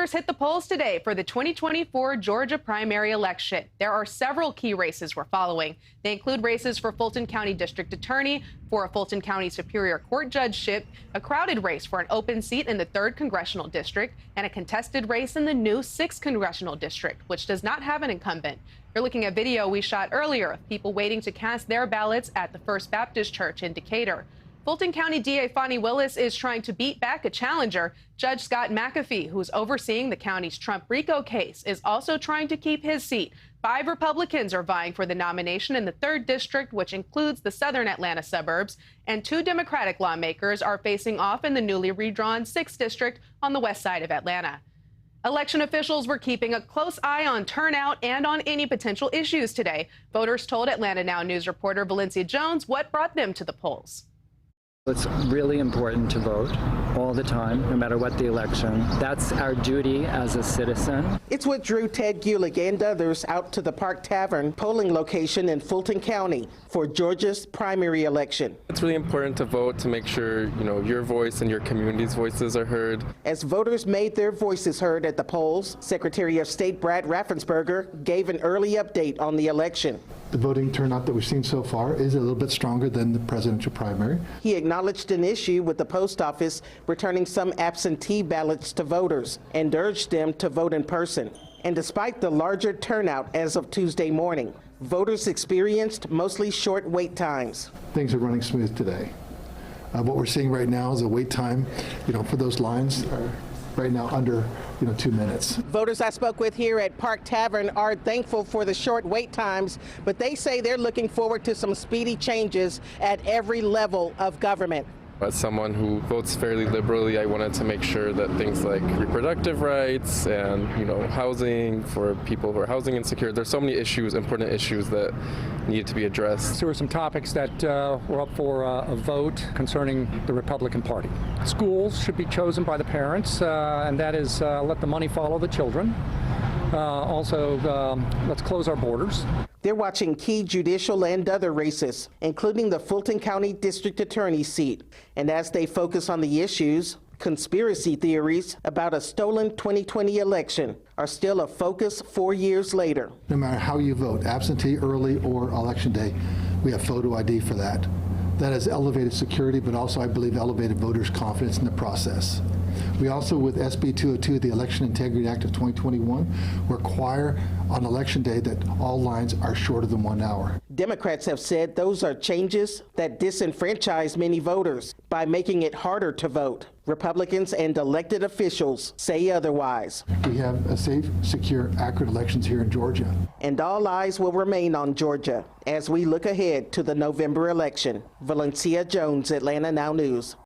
Voters hit the polls today for the 2024 Georgia primary election. There are several key races we're following. They include races for Fulton County District Attorney, for a Fulton County Superior Court judgeship, a crowded race for an open seat in the 3rd Congressional District, and a contested race in the new 6th Congressional District, which does not have an incumbent. You're looking at video we shot earlier of people waiting to cast their ballots at the First Baptist Church in Decatur. Fulton County DA Fonnie Willis is trying to beat back a challenger. Judge Scott McAfee, who's overseeing the county's Trump RICO case, is also trying to keep his seat. 5 Republicans are vying for the nomination in the 3rd District, which includes the southern Atlanta suburbs, and 2 Democratic lawmakers are facing off in the newly redrawn 6th District on the west side of Atlanta. Election officials were keeping a close eye on turnout and on any potential issues today. Voters told Atlanta Now News reporter Valencia Jones what brought them to the polls. It's really important to vote all the time, no matter what the election. That's our duty as a citizen. It's what drew Ted Gulick and others out to the Park Tavern polling location in Fulton County for Georgia's primary election. It's really important to vote to make sure, your voice and your community's voices are heard. As voters made their voices heard at the polls, Secretary of State Brad Raffensperger gave an early update on the election. The voting turnout that we've seen so far is a little bit stronger than the presidential primary. He acknowledged an issue with the post office returning some absentee ballots to voters and urged them to vote in person. And despite the larger turnout as of Tuesday morning, voters experienced mostly short wait times. Things are running smooth today. What we're seeing right now is a wait time, for those lines are right now under 2 minutes. Voters I spoke with here at Park Tavern are thankful for the short wait times, but they say they're looking forward to some speedy changes at every level of government. As someone who votes fairly liberally, I wanted to make sure that things like reproductive rights and housing for people who are housing insecure, there's so many issues, important issues that need to be addressed. There were some topics that were up for a vote concerning the Republican Party. Schools should be chosen by the parents, and that is let the money follow the children. Also, let's close our borders. They're watching key judicial and other races, including the Fulton County District Attorney seat. And as they focus on the issues, conspiracy theories about a stolen 2020 election are still a focus 4 years later. No matter how you vote, absentee, early, or election day, we have photo ID for that. That has elevated security, but also, I believe, elevated voters' confidence in the process. We also, with SB 202, the Election Integrity Act of 2021, require on Election Day that all lines are shorter than 1 hour. Democrats have said those are changes that disenfranchise many voters by making it harder to vote. Republicans and elected officials say otherwise. We have a safe, secure, accurate elections here in Georgia. And all eyes will remain on Georgia as we look ahead to the November election. Valencia Jones, Atlanta Now News.